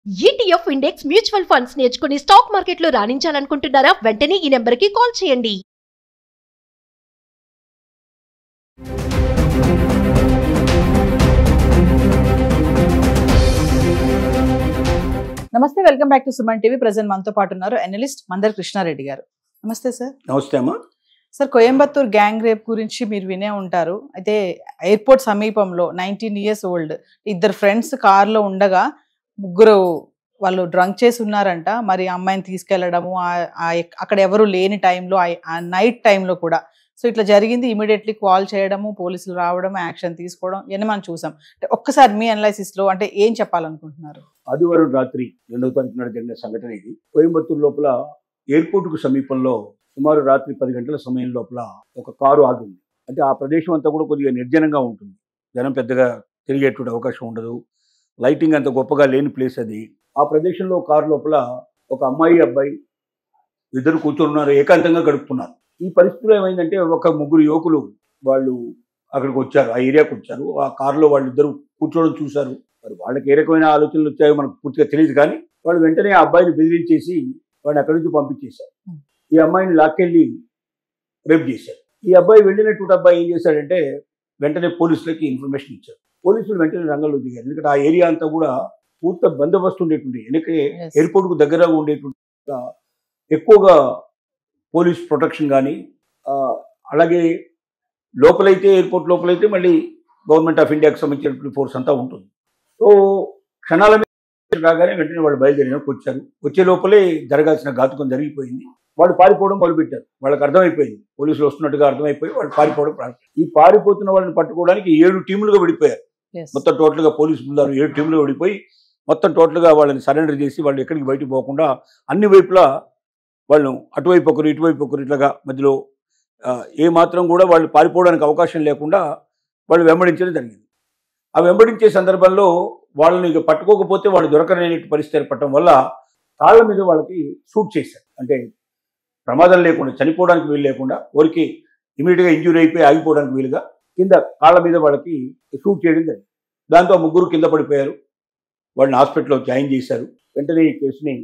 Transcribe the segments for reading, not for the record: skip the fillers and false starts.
ETF index mutual funds నేర్చుకుని stock మార్కెట్లో రాణించాలనుకుంటున్నారా? వెంటనే ఈ నెంబర్కి కాల్ చేయండి. నమస్తే, welcome back to Suman TV. Present మనతో పాటు ఉన్నారు అనలిస్ట్ మందర్ కృష్ణారెడ్డి గారు. నమస్తే సార్. నమస్తే అమ్మా. సార్, కోయంబత్తూర్ గ్యాంగ్ రేప్ గురించి మీరు వినే ఉంటారు. అయితే ఎయిర్పోర్ట్ సమీపంలో 19 years ఓల్డ్ ఇద్దరు ఫ్రెండ్స్ కార్లో ఉండగా ముగ్గురు వాళ్ళు డ్రంక్ చేసి ఉన్నారంట. మరి అమ్మాయిని తీసుకెళ్లడము, అక్కడ ఎవరు లేని టైంలో, ఆ నైట్ టైంలో కూడా సో ఇట్లా జరిగింది. ఇమీడియట్లీ కాల్ చేయడము, పోలీసులు రావడం, యాక్షన్ తీసుకోవడం ఇవన్నీ మనం చూసాం. అంటే ఒక్కసారి మీ అనలైసిస్లో అంటే ఏం చెప్పాలనుకుంటున్నారు? ఆదివారం రాత్రి 2వ తారీఖు నాడు జరిగిన సంఘటన ఇది. కోయంబత్తూరు లోపల ఎయిర్పోర్టుకు సమీపంలో సుమారు రాత్రి 10 గంటల సమయం లోపల ఒక కారు ఆగింది. అంటే ఆ ప్రదేశం అంతా కూడా కొద్దిగా నిర్జనంగా ఉంటుంది. జనం పెద్దగా తిరిగేటువంటి అవకాశం ఉండదు. లైటింగ్ అంత గొప్పగా లేని ప్లేస్ అది. ఆ ప్రదేశంలో కారు లోపల ఒక అమ్మాయి, అబ్బాయి ఇద్దరు కూర్చొని ఉన్నారు, ఏకాంతంగా గడుపుతున్నారు. ఈ పరిస్థితిలో ఏమైందంటే ఒక ముగ్గురు యువకులు వాళ్ళు అక్కడికి వచ్చారు, ఆ ఏరియాకి వచ్చారు. ఆ కారులో వాళ్ళిద్దరు కూర్చోవడం చూశారు. మరి వాళ్ళకి ఏ రకమైన ఆలోచనలు వచ్చాయో మనకు పూర్తిగా తెలియదు. కానీ వాళ్ళు వెంటనే ఆ అబ్బాయిని బెదిరించేసి వాడిని అక్కడి నుంచి పంపించేశారు. ఈ అమ్మాయిని లాక్కెళ్ళి రేప్ చేశారు. ఈ అబ్బాయి వెళ్ళినటువంటి అబ్బాయి ఏం చేశాడంటే వెంటనే పోలీసులకి ఇన్ఫర్మేషన్ ఇచ్చారు. పోలీసులు వెంటనే రంగంలో దిగారు. ఎందుకంటే ఆ ఏరియా అంతా కూడా పూర్తి బందోబస్తు ఉండేటువంటి, ఎందుకంటే ఎయిర్పోర్ట్కు దగ్గరగా ఉండేటువంటి ఎక్కువగా పోలీస్ ప్రొటెక్షన్ కానీ, అలాగే లోపలైతే ఎయిర్పోర్ట్ లోపలైతే మళ్ళీ గవర్నమెంట్ ఆఫ్ ఇండియాకి సంబంధించినటువంటి ఫోర్స్ అంతా ఉంటుంది. సో క్షణాల మీద రాగానే వెంటనే వాళ్ళు బయలుదేరినకు వచ్చారు. వచ్చే లోపలే జరగాల్సిన ఘాతుకం జరిగిపోయింది. వాళ్ళు పారిపోవడం మొదలుపెట్టారు. వాళ్ళకి అర్థమైపోయింది, పోలీసులు వస్తున్నట్టుగా అర్థమైపోయి వాళ్ళు పారిపోవడం ప్రారంభించారు. ఈ పారిపోతున్న వాళ్ళని పట్టుకోవడానికి 7 టీములుగా విడిపోయారు. మొత్తం టోటల్గా పోలీసు బృందాలు 7 టీములుగా విడిపోయి మొత్తం టోటల్గా వాళ్ళని సరెండర్ చేసి వాళ్ళు ఎక్కడికి బయటకు పోకుండా అన్ని వైపులా వాళ్ళు అటువైపు ఒకరు ఇటువైపు ఒకరు ఇట్లాగా మధ్యలో ఏమాత్రం కూడా వాళ్ళు పారిపోవడానికి అవకాశం లేకుండా వాళ్ళు వెంబడించడం జరిగింది. ఆ వెంబడించే సందర్భంలో వాళ్ళని ఇక పట్టుకోకపోతే వాళ్ళు దొరకలేని పరిస్థితి ఏర్పడటం వల్ల కాళ్ళ మీద వాళ్ళకి షూట్ చేశారు. అంటే ప్రమాదం లేకుండా, చనిపోవడానికి వీలు లేకుండా, ఊరికి ఇమీడియట్గా ఇంజ్యూరీ అయిపోయి ఆగిపోవడానికి వీలుగా కింద కాళ్ళ మీద వాళ్ళకి షూట్ చేయడం జరిగింది. దాంతో ముగ్గురు కింద పడిపోయారు. వాళ్ళని హాస్పిటల్లో జాయిన్ చేశారు. వెంటనే ఈ కేసుని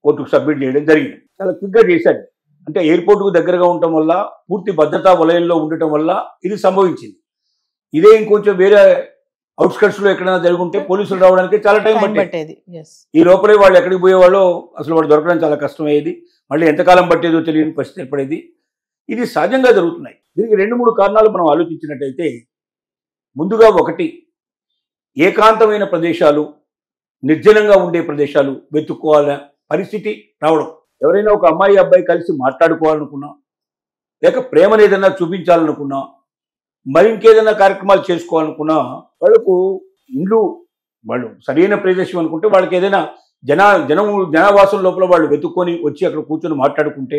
కోర్టుకు సబ్మిట్ చేయడం జరిగింది. చాలా క్విక్గా చేశారు. అంటే ఎయిర్పోర్టుకు దగ్గరగా ఉండటం వల్ల, పూర్తి భద్రతా వలయంలో ఉండటం వల్ల ఇది సంభవించింది. ఇదే ఇంకొంచెం వేరే అవుట్స్కట్స్లో ఎక్కడైనా జరుగుంటే పోలీసులు రావడానికి చాలా టైం పట్టేది. ఈ లోపలే వాళ్ళు ఎక్కడికి పోయేవాళ్ళో అసలు వాళ్ళు దొరకడం చాలా కష్టమయ్యేది. మళ్ళీ ఎంతకాలం పట్టేదో తెలియని పరిస్థితి ఏర్పడేది. ఇది సహజంగా జరుగుతున్నాయి. దీనికి 2-3 కారణాలు మనం ఆలోచించినట్టయితే, ముందుగా ఒకటి, ఏకాంతమైన ప్రదేశాలు, నిర్జనంగా ఉండే ప్రదేశాలు వెతుక్కోవాలనే పరిస్థితి రావడం. ఎవరైనా ఒక అమ్మాయి అబ్బాయి కలిసి మాట్లాడుకోవాలనుకున్నా, లేక ప్రేమను ఏదైనా చూపించాలనుకున్నా, మరి ఇంకేదైనా కార్యక్రమాలు చేసుకోవాలనుకున్నా, వాళ్ళకు ఇండ్లు వాళ్ళు సరైన ప్రదేశం అనుకుంటే వాళ్ళకి ఏదైనా జనావాసం లోపల వాళ్ళు వెతుక్కొని వచ్చి అక్కడ కూర్చొని మాట్లాడుకుంటే,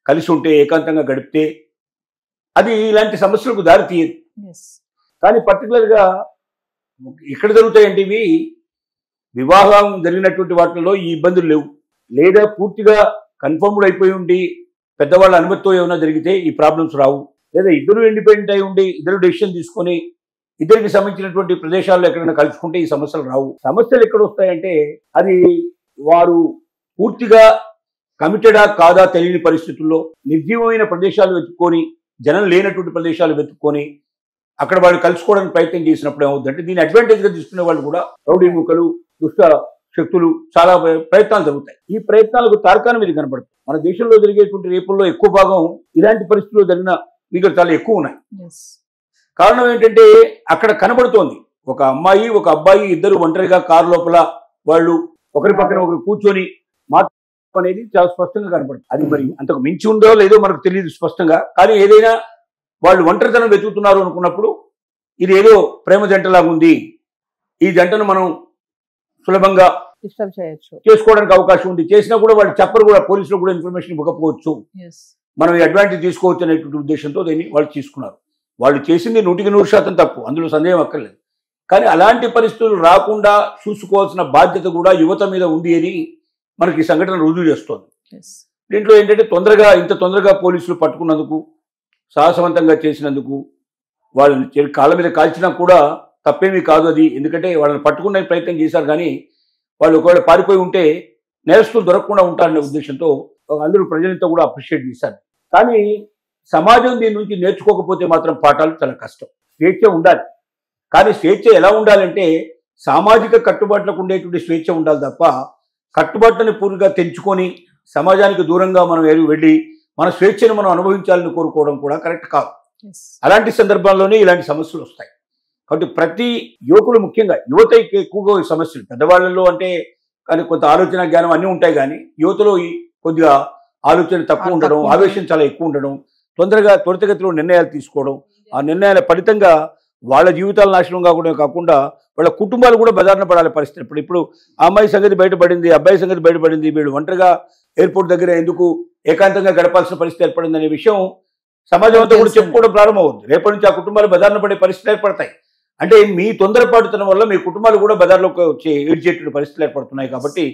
కలిసి ఉంటే, ఏకాంతంగా గడిపితే అది ఇలాంటి సమస్యలకు దారి తీయదు. కానీ పర్టికులర్గా ఇక్కడ జరుగుతాయంటే ఇవి వివాహం జరిగినటువంటి వాటిల్లో ఈ ఇబ్బందులు లేవు. లేదా పూర్తిగా కన్ఫర్మ్డ్ అయిపోయి ఉండి పెద్దవాళ్ళ అనుమతితో ఏమైనా జరిగితే ఈ ప్రాబ్లమ్స్ రావు. లేదా ఇద్దరు ఇండిపెండెంట్ అయి ఉండి ఇద్దరు డెసిషన్ తీసుకొని ఇద్దరికి సంబంధించినటువంటి ప్రదేశాల్లో ఎక్కడైనా కలుసుకుంటే ఈ సమస్యలు రావు. సమస్యలు ఎక్కడ వస్తాయంటే అది వారు పూర్తిగా కమిటెడా కాదా తెలియని పరిస్థితుల్లో నిర్జీవమైన ప్రదేశాలు వెతుక్కొని, జనం లేనటువంటి ప్రదేశాలు వెతుక్కొని అక్కడ వాళ్ళు కలుసుకోవడానికి ప్రయత్నం చేసినప్పుడు ఏమవుతుందంటే దీన్ని అడ్వాంటేజ్గా తీసుకునే వాళ్ళు కూడా రౌడీ ముఖలు, దుష్ట శక్తులు చాలా ప్రయత్నాలు జరుగుతాయి. ఈ ప్రయత్నాలకు తార్కాణం ఇది కనపడుతుంది. మన దేశంలో జరిగేటువంటి రేపుల్లో ఎక్కువ భాగం ఇలాంటి పరిస్థితుల్లో జరిగిన వీళ్ళు చాలా ఎక్కువ ఉన్నాయి. కారణం ఏంటంటే అక్కడ కనబడుతోంది ఒక అమ్మాయి, ఒక అబ్బాయి ఇద్దరు ఒంటరిగా కారు లోపల వాళ్ళు ఒకరి పక్కన ఒకరు కూర్చొని మాట్లాడడం అనేది చాలా స్పష్టంగా కనపడుతుంది. అది మరి అంతకు మించి ఉందో లేదో మనకు తెలియదు స్పష్టంగా. కానీ ఏదైనా వాళ్ళు ఒంటరితనం వెతుకుతున్నారు అనుకున్నప్పుడు ఇది ఏదో ప్రేమ జంటలాగా ఉంది, ఈ జంటను మనం సులభంగా చేసుకోవడానికి అవకాశం ఉంది. చేసినా కూడా వాళ్ళు చెప్పరు, కూడా పోలీసులు కూడా ఇన్ఫర్మేషన్ ఇవ్వకపోవచ్చు, మనం ఈ అడ్వాంటేజ్ తీసుకోవచ్చు అనేటువంటి ఉద్దేశంతో దీన్ని వాళ్ళు తీసుకున్నారు. వాళ్ళు చేసింది 100% తప్పు, అందులో సందేహం అక్కర్లేదు. కానీ అలాంటి పరిస్థితులు రాకుండా చూసుకోవాల్సిన బాధ్యత కూడా యువత మీద ఉంది అని మనకి ఈ సంఘటన రుజువు చేస్తోంది. దీంట్లో ఏంటంటే ఇంత తొందరగా పోలీసులు పట్టుకున్నందుకు, సాహసవంతంగా చేసినందుకు, వాళ్ళని కాళ్ళ మీద కాల్చినా కూడా తప్పేమీ కాదు అది. ఎందుకంటే వాళ్ళని పట్టుకునే ప్రయత్నం చేశారు. కానీ వాళ్ళు ఒకవేళ పారిపోయి ఉంటే నేరస్తులు దొరకకుండా ఉంటారనే ఉద్దేశంతో అందరూ ప్రజలంతా కూడా అప్రిషియేట్ చేశారు. కానీ సమాజం దీని నుంచి నేర్చుకోకపోతే మాత్రం పాఠాలు చాలా కష్టం. స్వేచ్ఛ ఉండాలి, కానీ స్వేచ్ఛ ఎలా ఉండాలంటే సామాజిక కట్టుబాట్లకు ఉండేటువంటి స్వేచ్ఛ ఉండాలి తప్ప కట్టుబాట్లను పూర్తిగా తెంచుకొని సమాజానికి దూరంగా మనం వెళ్ళి మన స్వేచ్ఛను మనం అనుభవించాలని కోరుకోవడం కూడా కరెక్ట్ కాదు. అలాంటి సందర్భాల్లోనే ఇలాంటి సమస్యలు వస్తాయి. కాబట్టి ప్రతి యువకులు, ముఖ్యంగా యువతకి ఎక్కువగా ఈ సమస్యలు, పెద్దవాళ్ళలో అంటే కానీ కొంత ఆలోచన జ్ఞానం అన్నీ ఉంటాయి, కానీ యువతలో కొద్దిగా ఆలోచన తక్కువ ఉండడం, ఆవేశం చాలా ఎక్కువ ఉండడం, త్వరితగతిలో నిర్ణయాలు తీసుకోవడం, ఆ నిర్ణయాల ఫలితంగా వాళ్ళ జీవితాలు నాశనం కాకుండా వాళ్ళ కుటుంబాలు కూడా బెదారణ పడాలి పరిస్థితి. ఇప్పుడు ఆ అమ్మాయి సంగతి బయటపడింది, అబ్బాయి సంగతి బయటపడింది, వీళ్ళు ఒంటరిగా ఎయిర్పోర్ట్ దగ్గర ఎందుకు ఏకాంతంగా గడపాల్సిన పరిస్థితి ఏర్పడింది అనే విషయం సమాజం అంతా కూడా చెప్పుకోవడం ప్రారంభమవుతుంది. రేపటి నుంచి ఆ కుటుంబాలు బెదారణ పడే పరిస్థితులు ఏర్పడతాయి. అంటే మీ తొందరపాటుతనం వల్ల మీ కుటుంబాలు కూడా బెదార్లోకి వచ్చి ఏడ్చేటువంటి పరిస్థితులు ఏర్పడుతున్నాయి. కాబట్టి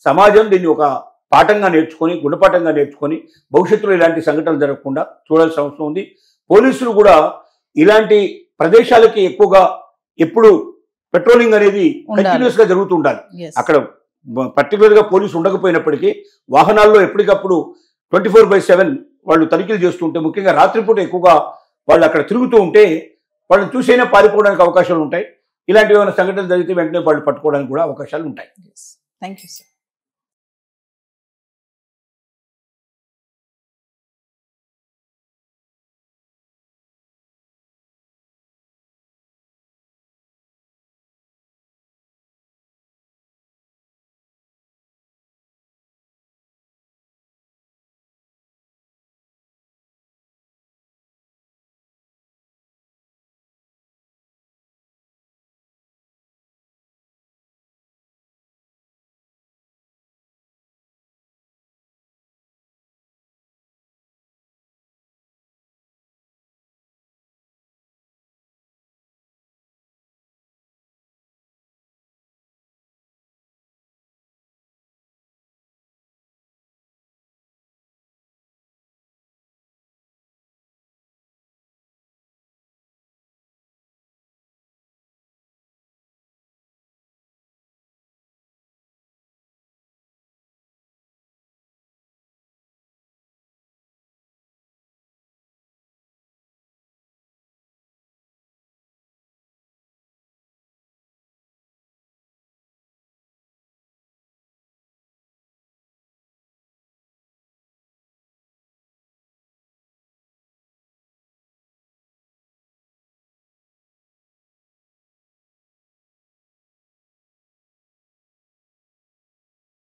సమాజం దీన్ని ఒక పాఠంగా నేర్చుకొని, గుణపాఠంగా నేర్చుకొని భవిష్యత్తులో ఇలాంటి సంఘటనలు జరగకుండా చూడాల్సిన అవసరం ఉంది. పోలీసులు కూడా ఇలాంటి ప్రదేశాలకి ఎక్కువగా ఎప్పుడు పెట్రోలింగ్ అనేది కంటిన్యూస్ గా జరుగుతూ ఉండాలి. అక్కడ పర్టికులర్ గా పోలీసు ఉండకపోయినప్పటికీ వాహనాల్లో ఎప్పటికప్పుడు 24/7 వాళ్ళు తనిఖీలు చేస్తుంటే, ముఖ్యంగా రాత్రిపూట ఎక్కువగా వాళ్ళు అక్కడ తిరుగుతూ ఉంటే వాళ్ళని చూసైనా పారిపోవడానికి అవకాశాలు ఉంటాయి. ఇలాంటి ఏమైనా సంఘటనలు జరిగితే వెంటనే వాళ్ళు పట్టుకోవడానికి కూడా అవకాశాలు ఉంటాయి. Thank you sir.